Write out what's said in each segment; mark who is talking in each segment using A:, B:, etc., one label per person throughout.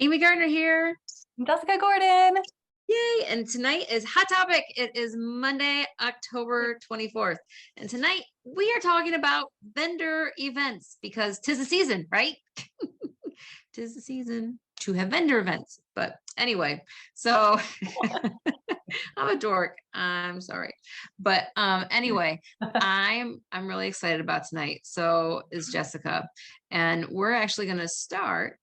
A: Amy Gardner here.
B: Jessica Gordon.
A: Yay. And tonight is Hot Topic. It is Monday, October 24th. And tonight we are talking about vendor events because 'tis the season, right? 'Tis the season to have vendor events. But anyway, so I'm a dork. I'm sorry. But anyway, I'm really excited about tonight. So is Jessica. And we're actually going to start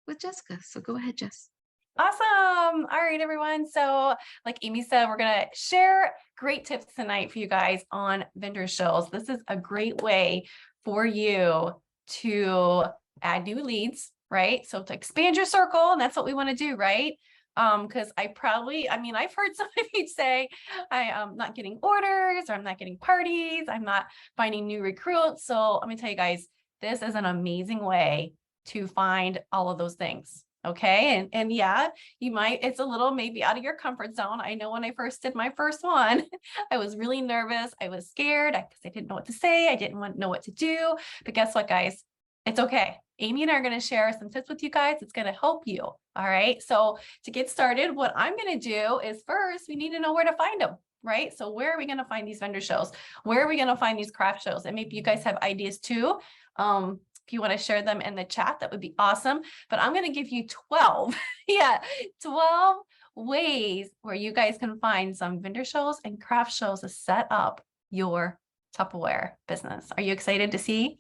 A: with Jessica. So go ahead, Jess.
B: Awesome. All right, everyone. So like Amy said, we're going to share great tips tonight for you guys on vendor shows. This is a great way for you to add new leads, right? So to expand your circle, and that's what we want to do, right? Because I've heard some of you say, I am not getting orders, or I'm not getting parties, I'm not finding new recruits. So let me tell you guys, this is an amazing way to find all of those things. Okay. And yeah, it's a little maybe out of your comfort zone. I know when I first did my first one, I was really nervous. I was scared because I didn't know what to say. I didn't know what to do. But guess what, guys? It's okay. Amy and I are going to share some tips with you guys. It's going to help you. All right. So to get started, what I'm going to do is first, we need to know where to find them. Right. So where are we going to find these vendor shows? Where are we going to find these craft shows? And maybe you guys have ideas too. If you want to share them in the chat, that would be awesome. But I'm going to give you 12, 12 ways where you guys can find some vendor shows and craft shows to set up your Tupperware business. Are you excited to see?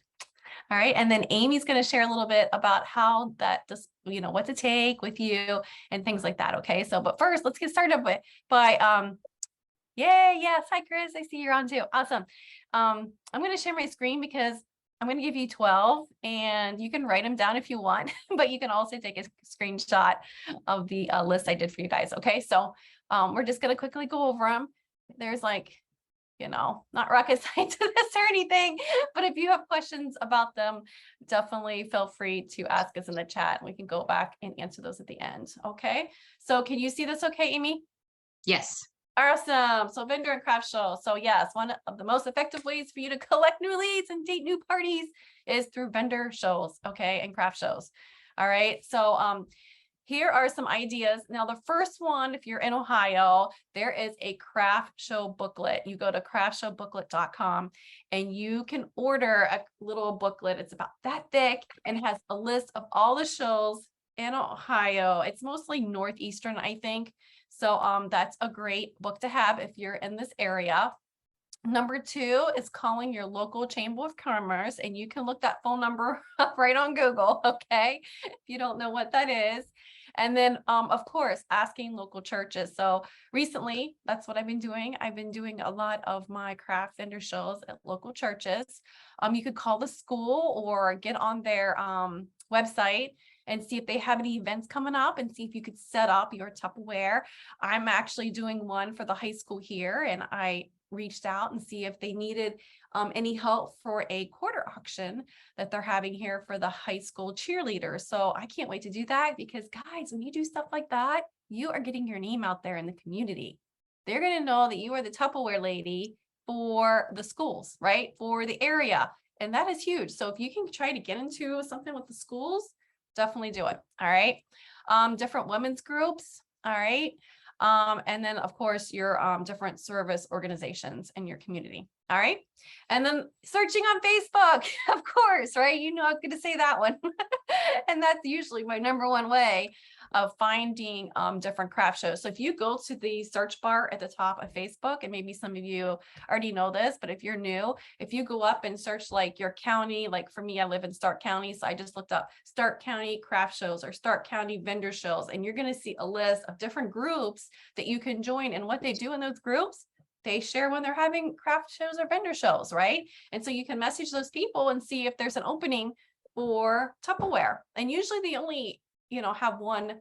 B: All right. And then Amy's going to share a little bit about how that just, what to take with you and things like that. Okay. So, but first let's get started yay. Yes. Hi, Chris. I see you're on too. Awesome. I'm going to share my screen because I'm going to give you 12 and you can write them down if you want, but you can also take a screenshot of the list I did for you guys. Okay. So we're just going to quickly go over them. There's not rocket science to this or anything, but if you have questions about them, definitely feel free to ask us in the chat and we can go back and answer those at the end. Okay. So can you see this okay, Amy?
A: Yes.
B: Awesome. So vendor and craft show. So yes, one of the most effective ways for you to collect new leads and date new parties is through vendor shows. Okay. And craft shows. All right. So here are some ideas. Now, the first one, if you're in Ohio, there is a craft show booklet. You go to craftshowbooklet.com and you can order a little booklet. It's about that thick and has a list of all the shows in Ohio. It's mostly Northeastern, I think. So that's a great book to have if you're in this area. Number 2 is calling your local chamber of commerce, and you can look that phone number up right on Google, okay, if you don't know what that is. And then, of course, asking local churches. So recently, that's what I've been doing. I've been doing a lot of my craft vendor shows at local churches. You could call the school or get on their website and see if they have any events coming up and see if you could set up your Tupperware. I'm actually doing one for the high school here, and I reached out and see if they needed any help for a quarter auction that they're having here for the high school cheerleaders. So I can't wait to do that because, guys, when you do stuff like that, you are getting your name out there in the community. They're going to know that you are the Tupperware lady for the schools, right? For the area. And that is huge. So if you can try to get into something with the schools, definitely do it. All right. Different women's groups. All right. And then, of course, your different service organizations in your community. All right. And then searching on Facebook, of course, right? I'm going to say that one. And that's usually my number one way of finding different craft shows. So if you go to the search bar at the top of Facebook, and maybe some of you already know this, but if you're new, if you go up and search like your county, like for me, I live in Stark County. So I just looked up Stark County craft shows or Stark County vendor shows, and you're going to see a list of different groups that you can join. And what they do in those groups, they share when they're having craft shows or vendor shows, right? And so you can message those people and see if there's an opening for Tupperware. And usually they only, have one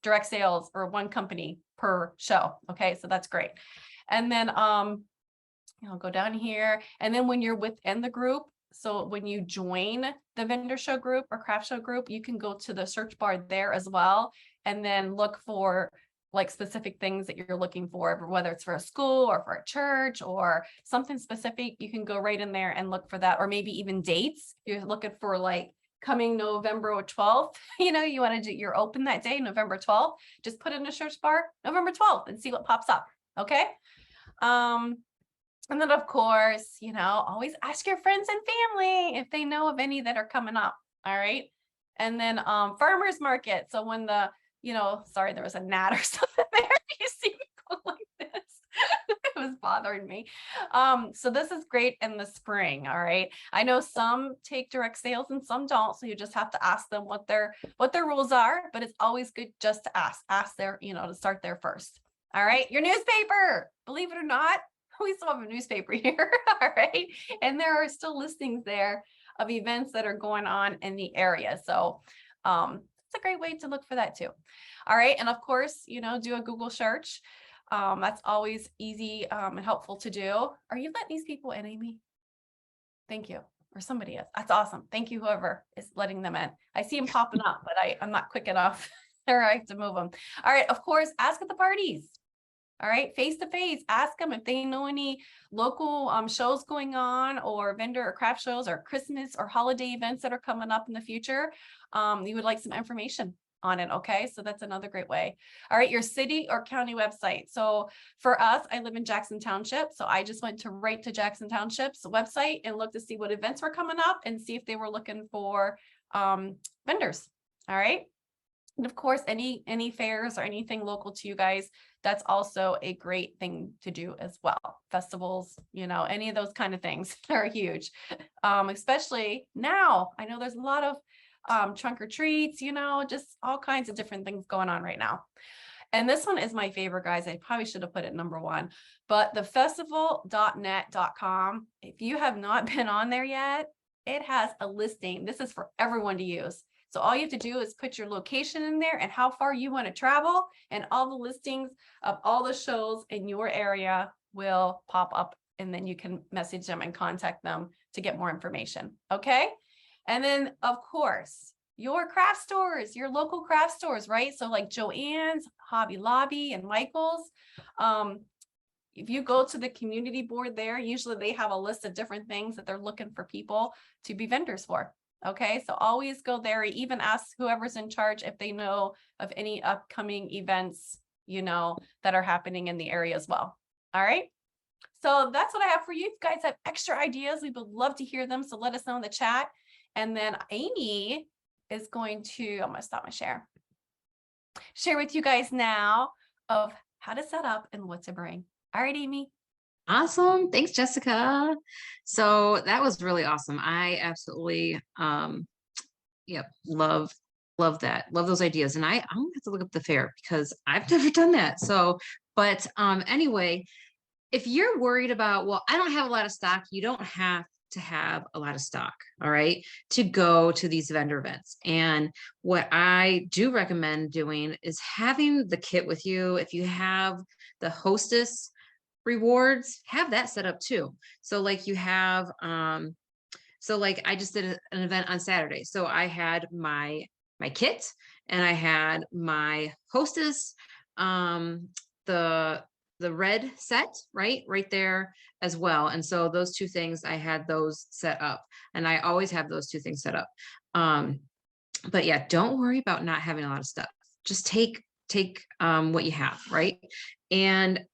B: direct sales or one company per show. Okay, so that's great. And then I'll go down here. And then when you're within the group, so when you join the vendor show group or craft show group, you can go to the search bar there as well, and then look for like specific things that you're looking for, whether it's for a school or for a church or something specific. You can go right in there and look for that, or maybe even dates. If you're looking for like coming November 12th, you know, you want to do, you're open that day, November 12th, just put in a search bar, November 12th, and see what pops up. Okay. And then of course, you know, always ask your friends and family if they know of any that are coming up. All right. And then farmers market. So when the, you know, sorry, there was a gnat or something there. You see me go like this. It was bothering me. So this is great in the spring. All right. I know some take direct sales and some don't. So you just have to ask them what their rules are, but it's always good just to ask their, you know, to start there first. All right. Your newspaper, believe it or not, we still have a newspaper here. All right. And there are still listings there of events that are going on in the area. So it's a great way to look for that too. All right. And of course, you know, do a Google search. That's always easy and helpful to do. Are you letting these people in, Amy? Thank you. Or somebody is. That's awesome. Thank you, whoever is letting them in. I see them popping up, but I'm not quick enough. All right, to move them. All right. Of course, ask at the parties. All right, face to face, ask them if they know any local shows going on, or vendor or craft shows, or Christmas or holiday events that are coming up in the future. You would like some information on it. Okay, so that's another great way. All right, your city or county website. So for us, I live in Jackson Township. So I just went right to Jackson Township's website and looked to see what events were coming up and see if they were looking for vendors. All right. And of course, any fairs or anything local to you guys, that's also a great thing to do as well. Festivals, you know, any of those kind of things are huge, especially now. I know there's a lot of trunk or treats, you know, just all kinds of different things going on right now. And this one is my favorite, guys. I probably should have put it number one, but the festival.net.com. If you have not been on there yet, it has a listing. This is for everyone to use. So all you have to do is put your location in there and how far you want to travel, and all the listings of all the shows in your area will pop up, and then you can message them and contact them to get more information. Okay. And then of course, your craft stores, your local craft stores, right? So like Joann's, Hobby Lobby, and Michael's. If you go to the community board there, usually they have a list of different things that they're looking for people to be vendors for. Okay, so always go there, even ask whoever's in charge if they know of any upcoming events, you know, that are happening in the area as well. All right, so that's what I have for you. If you guys have extra ideas, we would love to hear them. So let us know in the chat. And then Amy is going to, I'm going to stop my share with you guys now of how to set up and what to bring. All right, Amy.
A: Awesome. Thanks, Jessica. So that was really awesome. I absolutely, love that. Love those ideas. And I'm gonna have to look up the fair because I've never done that. So, but anyway, if you're worried about, well, I don't have a lot of stock, you don't have to have a lot of stock, all right, to go to these vendor events. And what I do recommend doing is having the kit with you. If you have the hostess rewards, have that set up too. So like you have, so like I just did an event on Saturday. So I had my kit and I had my hostess, the red set right there as well. And so those two things, I had those set up, and I always have those two things set up. But yeah, don't worry about not having a lot of stuff. Just take what you have, right? And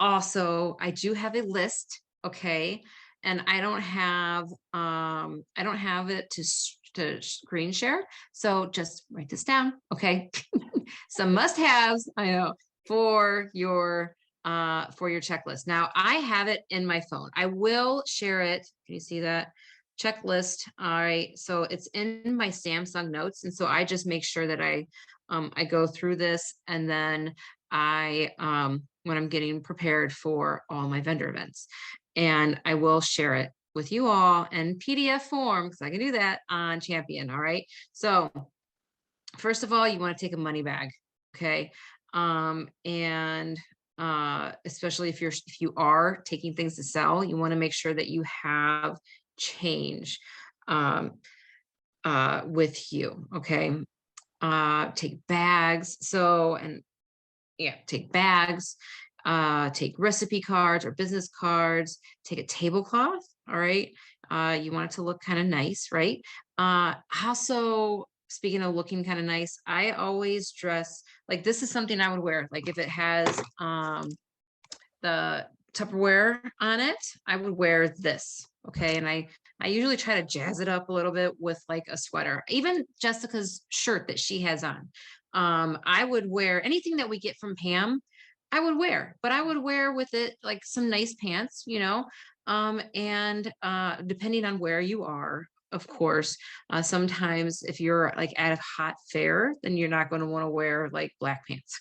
A: also, I do have a list, okay, and I don't have it to screen share, so just write this down, okay? Some must-haves, I know, for your checklist. Now, I have it in my phone. I will share it. Can you see that checklist? All right, so it's in my Samsung Notes, and so I just make sure that I go through this, and then when I'm getting prepared for all my vendor events, and I will share it with you all in PDF form because I can do that on Champion. All right. So first of all, you want to take a money bag. Okay. Especially if you are taking things to sell, you want to make sure that you have change with you. Okay. Take bags. Take bags, take recipe cards or business cards, take a tablecloth. All right. You want it to look kind of nice, right? Also, speaking of looking kind of nice, I always dress like this is something I would wear. Like if it has the Tupperware on it, I would wear this. Okay. And I usually try to jazz it up a little bit with like a sweater. Even Jessica's shirt that she has on. I would wear anything that we get from Pam, I would wear, but I would wear with it like some nice pants, you know. And depending on where you are, of course, sometimes if you're like at a hot fair, then you're not going to want to wear like black pants.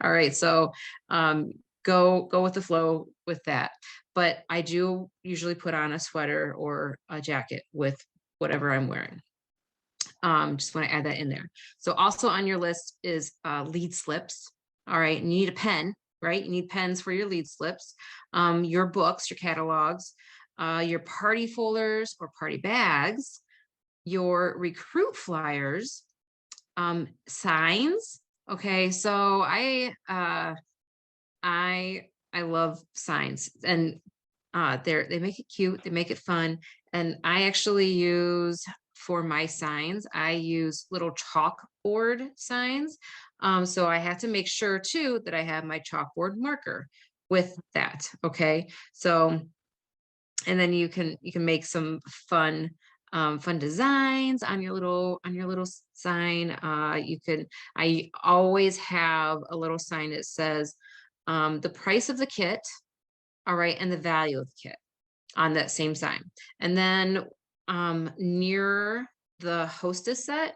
A: All right, so um, go with the flow with that. But I do usually put on a sweater or a jacket with whatever I'm wearing. Just want to add that in there. So also on your list is lead slips. All right, and you need a pen, right? You need pens for your lead slips, your books, your catalogs, your party folders or party bags, your recruit flyers, signs. Okay, so I love signs, and they make it cute, they make it fun, and I actually use for my signs, I use little chalkboard signs. So I have to make sure too that I have my chalkboard marker with that. Okay, so and then you can make some fun designs on your little sign. You can I always have a little sign that says the price of the kit, all right, and the value of the kit on that same sign. And then near the hostess set,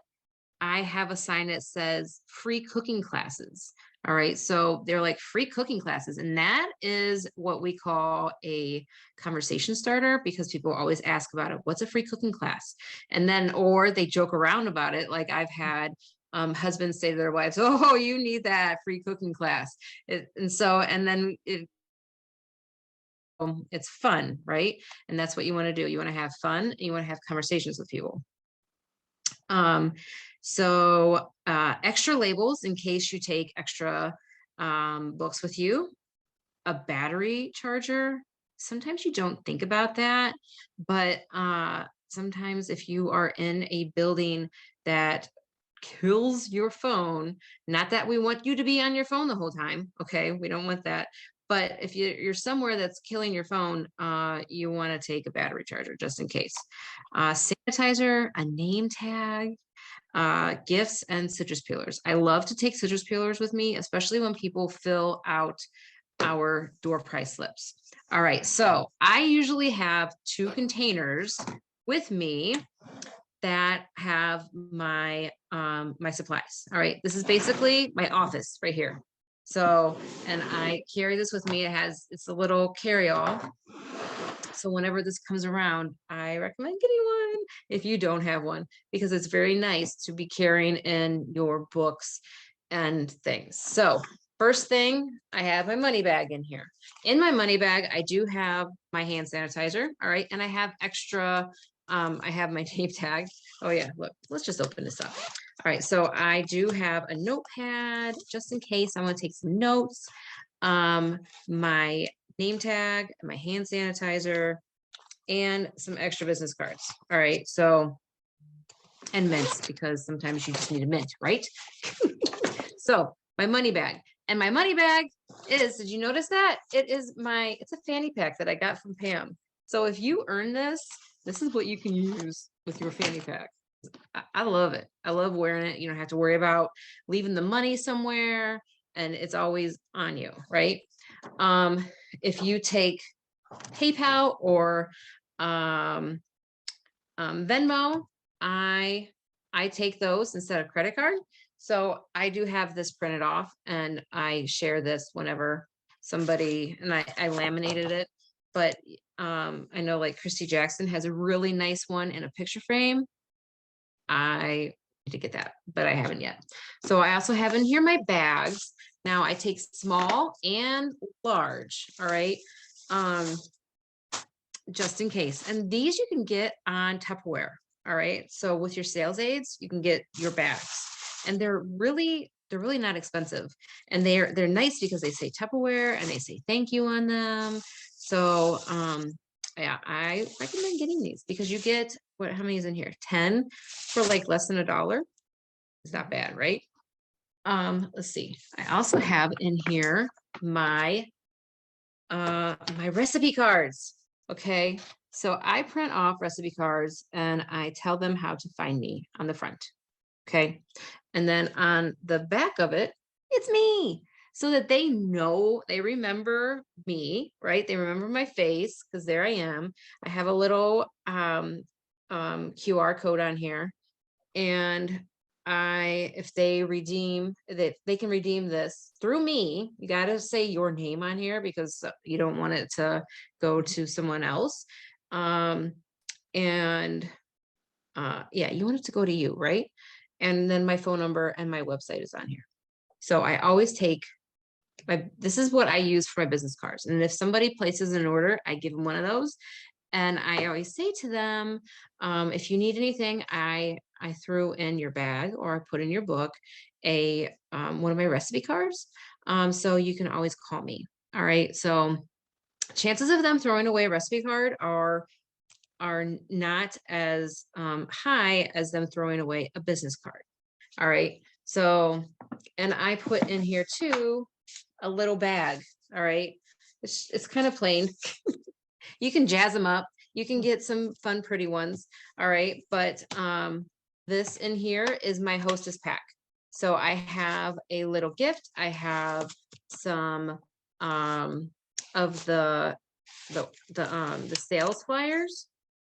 A: I have a sign that says free cooking classes. All right. So they're like free cooking classes. And that is what we call a conversation starter because people always ask about it. What's a free cooking class? And then, or they joke around about it. Like I've had husbands say to their wives, oh, you need that free cooking class. And then it's fun, right? And that's what you want to do. You want to have fun and you want to have conversations with people. So extra labels in case you take extra books with you, a battery charger. Sometimes you don't think about that, but sometimes if you are in a building that kills your phone, not that we want you to be on your phone the whole time, okay? We don't want that. But if you're somewhere that's killing your phone, you want to take a battery charger just in case. Sanitizer, a name tag, gifts, and citrus peelers. I love to take citrus peelers with me, especially when people fill out our door price slips. All right, so I usually have 2 containers with me that have my my supplies. All right, this is basically my office right here. So, and I carry this with me. It's a little carry-all. So whenever this comes around, I recommend getting one if you don't have one, because it's very nice to be carrying in your books and things. So first thing, I have my money bag in here. In my money bag, I do have my hand sanitizer. All right. And I have extra, I have my name tag. Oh yeah, look, let's just open this up. All right. So I do have a notepad just in case I want to take some notes. My name tag, my hand sanitizer, and some extra business cards. All right. So, and mints, because sometimes you just need a mint, right? So my money bag. And my money bag is, did you notice that? It's a fanny pack that I got from Pam. So if you earn this, this is what you can use with your fanny pack. I love it. I love wearing it. You don't have to worry about leaving the money somewhere, and it's always on you, right? If you take PayPal or Venmo, I take those instead of credit card. So I do have this printed off, and I share this whenever somebody, and I laminated it. But I know like Christy Jackson has a really nice one in a picture frame. I need to get that, but I haven't yet. So I also have in here my bags. Now I take small and large. All right. Just in case. And these you can get on Tupperware. All right. So with your sales aids, you can get your bags, and they're really not expensive. And they're nice because they say Tupperware and they say thank you on them. So Yeah, I recommend getting these because you get how many is in here? 10 for like less than $1. It's not bad, right? Let's see. I also have in here my my recipe cards. Okay. So I print off recipe cards and I tell them how to find me on the front. Okay. And then on the back of it, it's me. So that they know, they remember me, right? They remember my face because there I am. I have a little QR code on here. And if they redeem, that they can redeem this through me, you got to say your name on here because you don't want it to go to someone else. Um, and yeah, you want it to go to you, right? And then my phone number and my website is on here. So I always take this is what I use for my business cards. And if somebody places an order, I give them one of those. And I always say to them, if you need anything, I threw in your bag or I put in your book one of my recipe cards. So you can always call me. All right. So chances of them throwing away a recipe card are not as high as them throwing away a business card. All right. So, and I put in here too a little bag. All right. It's kind of plain. You can jazz them up. You can get some fun, pretty ones. All right. But this in here is my hostess pack. So I have a little gift. I have some of the sales flyers.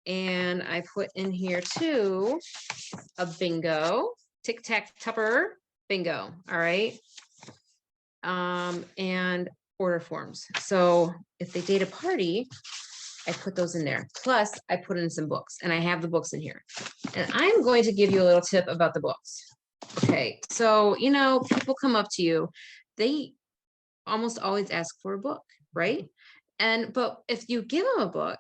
A: And I put in here too a bingo, tic tac tupper bingo. All right. And order forms. So if they date a party, I put those in there. Plus, I put in some books, and I have the books in here. And I'm going to give you a little tip about the books. Okay, so people come up to you, they almost always ask for a book, right? But if you give them a book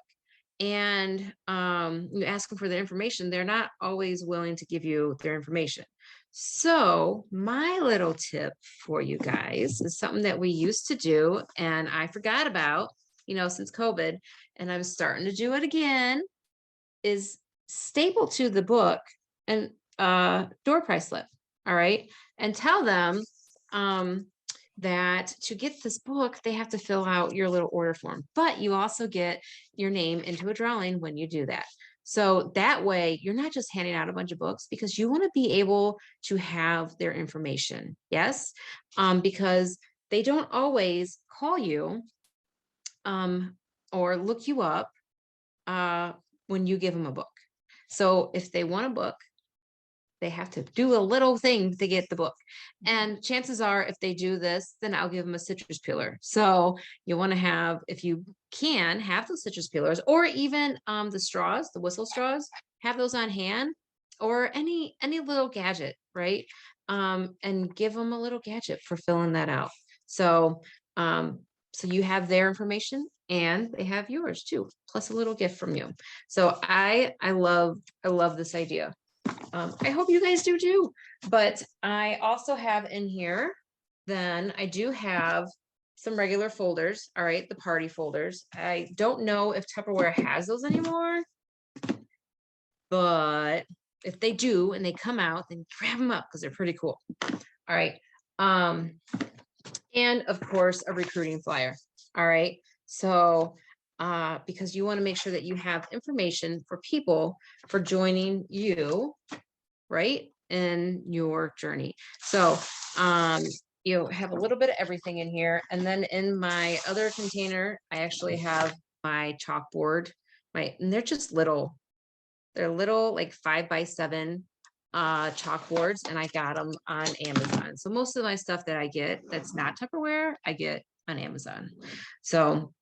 A: and you ask them for their information, they're not always willing to give you their information. So my little tip for you guys is something that we used to do and I forgot about, since COVID, and I'm starting to do it again, is staple to the book and door prize slip. All right. And tell them that to get this book, they have to fill out your little order form, but you also get your name into a drawing when you do that. So that way you're not just handing out a bunch of books because you want to be able to have their information. Yes. Because they don't always call you or look you up when you give them a book. So if they want a book, they have to do a little thing to get the book. And chances are, if they do this, then I'll give them a citrus peeler. So you want to have, if you can, have those citrus peelers or even the straws, the whistle straws, have those on hand or any little gadget, right? And give them a little gadget for filling that out. So, so you have their information and they have yours too, plus a little gift from you. So I love this idea. I hope you guys do too. But I also have in here, then I do have some regular folders. All right, the party folders. I don't know if Tupperware has those anymore, but if they do and they come out, then grab them up because they're pretty cool. All right. And of course, a recruiting flyer. All right. So because you want to make sure that you have information for people for joining you, right, in your journey. So you have a little bit of everything in here. And then in my other container, I actually have my chalkboard, and they're just little. They're little like 5x7 chalkboards, and I got them on Amazon. So most of my stuff that I get that's not Tupperware, I get on Amazon. So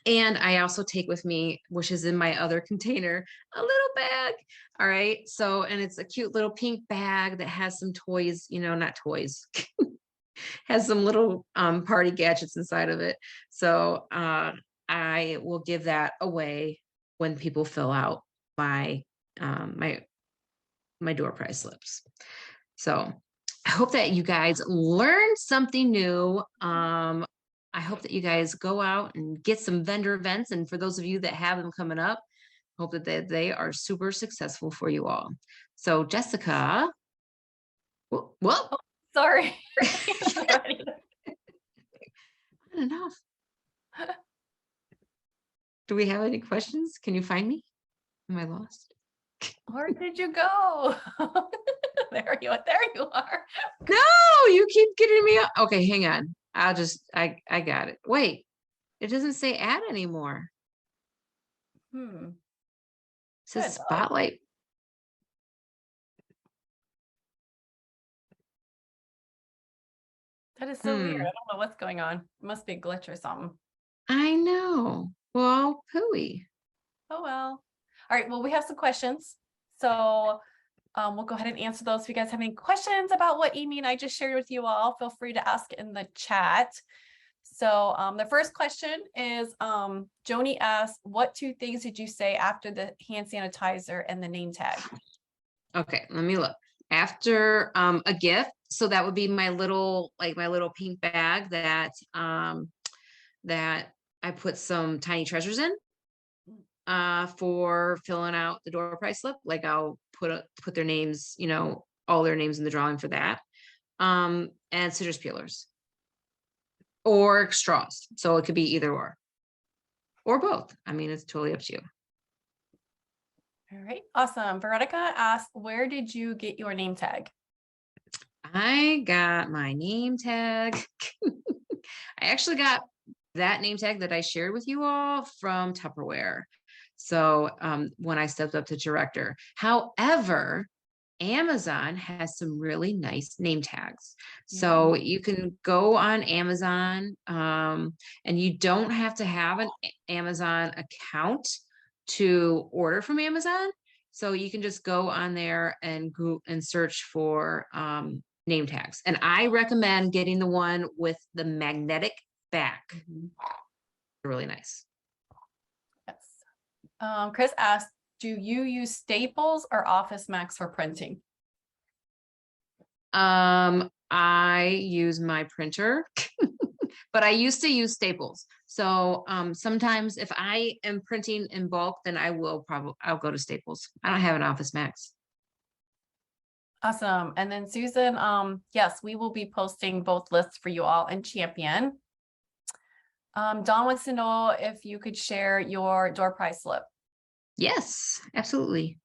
A: and I also take with me, which is in my other container, a little bag. All right. So, and it's a cute little pink bag that has some toys, not toys, has some little party gadgets inside of it. So I will give that away when people fill out my my door prize slips. So I hope that you guys learned something new. I hope that you guys go out and get some vendor events. And for those of you that have them coming up, hope that they are super successful for you all. So Jessica, well,
B: Sorry.
A: enough. Do we have any questions? Can you find me? Am I lost?
B: Where did you go? There you are.
A: No, you keep getting me up. Okay, hang on. I got it. Wait, it doesn't say add anymore. It says
B: Good.
A: spotlight.
B: That is so weird. I don't know what's going on. It must be a glitch or something.
A: I know. Well, pooey.
B: Oh, well. All right. Well, we have some questions. So we'll go ahead and answer those. If you guys have any questions about what Amy and I just shared with you all, feel free to ask in the chat. So the first question is Joni asked, what 2 things did you say after the hand sanitizer and the name tag?
A: Okay, let me look. After a gift, so that would be my little pink bag that that I put some tiny treasures in for filling out the door prize slip. Like I'll put their names, all their names in the drawing for that. And citrus peelers or straws. So it could be either or both. I mean, it's totally up to you.
B: All right, awesome. Veronica asked, where did you get your name tag?
A: I got my name tag. I actually got that name tag that I shared with you all from Tupperware. So when I stepped up to director. However, Amazon has some really nice name tags. So you can go on Amazon and you don't have to have an Amazon account to order from Amazon. So you can just go on there and go and search for name tags. And I recommend getting the one with the magnetic back. They're really nice.
B: Yes. Chris asked, do you use Staples or Office Max for printing?
A: I use my printer, but I used to use Staples. So sometimes if I am printing in bulk, then I'll go to Staples. I don't have an Office Max.
B: Awesome. And then Susan, yes, we will be posting both lists for you all in Champion. Dawn wants to know if you could share your door prize slip.
A: Yes, absolutely.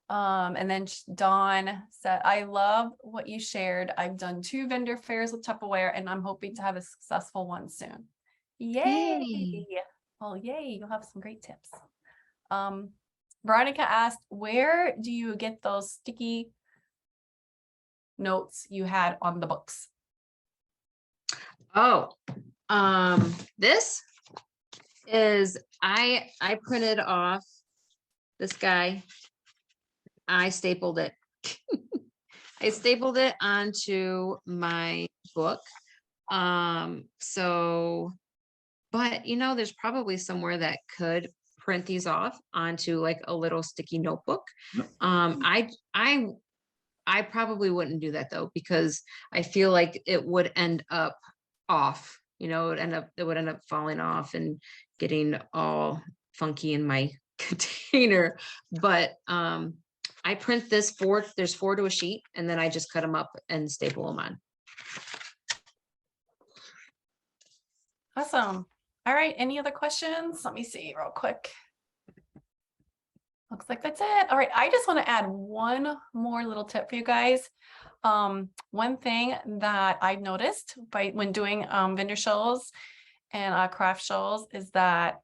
B: And then Dawn said, I love what you shared. I've done 2 vendor fairs with Tupperware and I'm hoping to have a successful one soon. Yay. Well, yay, you'll have some great tips. Veronica asked, where do you get those sticky notes you had on the books?
A: Oh, this is, I printed off this guy. I stapled it. I stapled it onto my book. So, but there's probably somewhere that could print these off onto like a little sticky notebook. I probably wouldn't do that though, because I feel like it would end up off, it would end up falling off and getting all funky in my container. But I print there's 4 to a sheet, and then I just cut them up and staple them on.
B: Awesome. All right. Any other questions? Let me see real quick. Looks like that's it. All right. I just want to add one more little tip for you guys. One thing that I've noticed when doing vendor shows and craft shows is that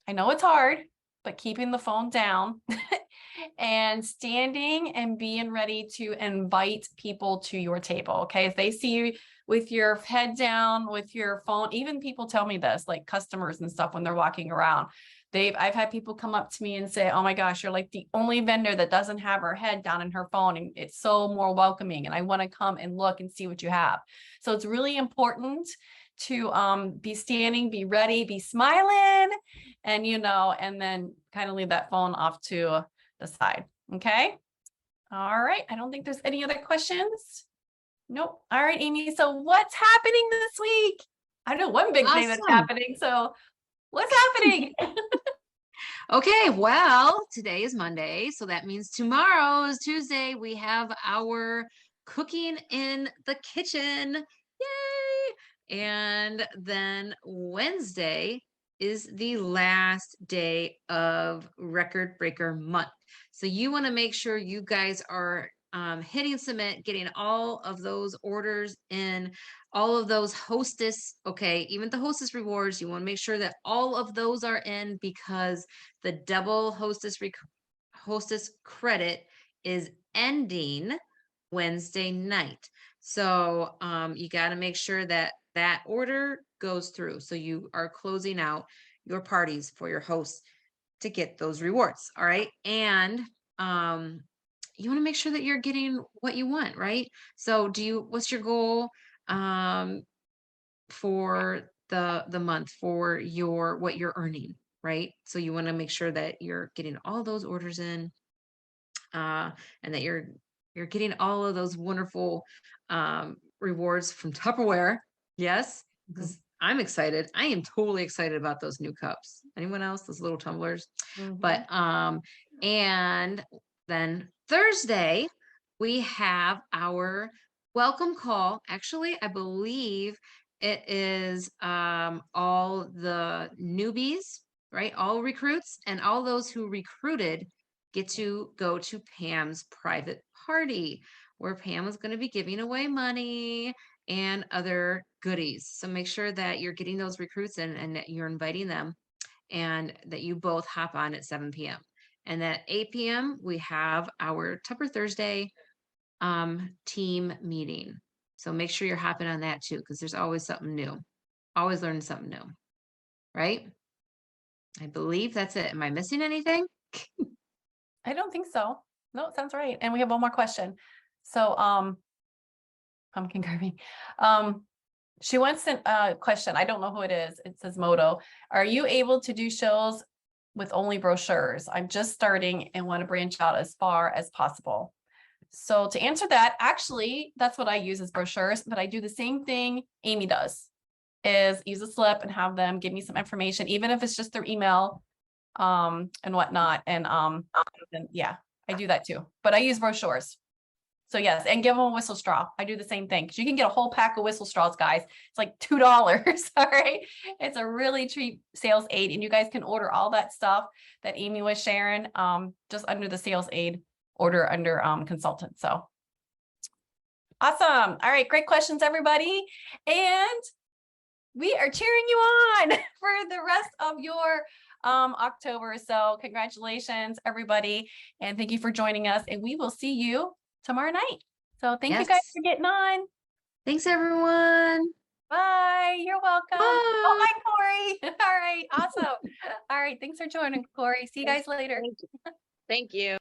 B: I know it's hard, but keeping the phone down and standing and being ready to invite people to your table. Okay. If they see you with your head down, with your phone, even people tell me this, like customers and stuff, when they're walking around, I've had people come up to me and say, oh my gosh, you're like the only vendor that doesn't have her head down in her phone. And it's so more welcoming. And I want to come and look and see what you have. So it's really important to be standing, be ready, be smiling, and and then kind of leave that phone off to the side. Okay. All right. I don't think there's any other questions. Nope. All right, Amy. So what's happening this week? I know one big thing that's
A: Awesome.
B: happening. So what's happening?
A: Okay, well, today is Monday, so that means tomorrow is Tuesday. We have our cooking in the kitchen. Yay! And then Wednesday is the last day of Record Breaker Month. So you want to make sure you guys are hitting submit, getting all of those orders in, all of those hostess, okay, even the hostess rewards, you want to make sure that all of those are in because the double hostess credit is ending Wednesday night. So you got to make sure that that order goes through. So you are closing out your parties for your hosts to get those rewards. All right. And you want to make sure that you're getting what you want, right? So what's your goal for the month for your what you're earning, right? So you want to make sure that you're getting all those orders in and that you're getting all of those wonderful rewards from Tupperware. Yes, because I'm excited. I am totally excited about those new cups. Anyone else? Those little tumblers. But and then Thursday we have our welcome call. Actually, I believe it is all the newbies, right? All recruits and all those who recruited get to go to Pam's private party where Pam is going to be giving away money and other goodies. So make sure that you're getting those recruits in and that you're inviting them and that you both hop on at 7 p.m. And at 8 p.m., we have our Tupper Thursday team meeting. So make sure you're hopping on that too, because there's always something new, always learning something new, right? I believe that's it. Am I missing anything?
B: I don't think so. No, it sounds right. And we have one more question. So, pumpkin carving. She wants a question. I don't know who it is. It says Moto. Are you able to do shows with only brochures? I'm just starting and want to branch out as far as possible. So to answer that, actually, that's what I use as brochures, but I do the same thing Amy does, is use a slip and have them give me some information, even if it's just their email, and whatnot. And yeah, I do that too, but I use brochures. So yes, and give them a whistle straw. I do the same thing because you can get a whole pack of whistle straws, guys. It's like $2. All right. It's a really cheap sales aid, and you guys can order all that stuff that Amy was sharing just under the sales aid order under consultant. So awesome. All right, great questions, everybody. And we are cheering you on for the rest of your October. So congratulations, everybody. And thank you for joining us. And we will see you tomorrow night. So thank you guys for getting on.
A: Thanks, everyone.
B: Bye. You're welcome.
A: Bye.
B: Oh, hi, Corey. All right. Awesome. All right. Thanks for joining, Corey. See you guys later.
A: Thank you.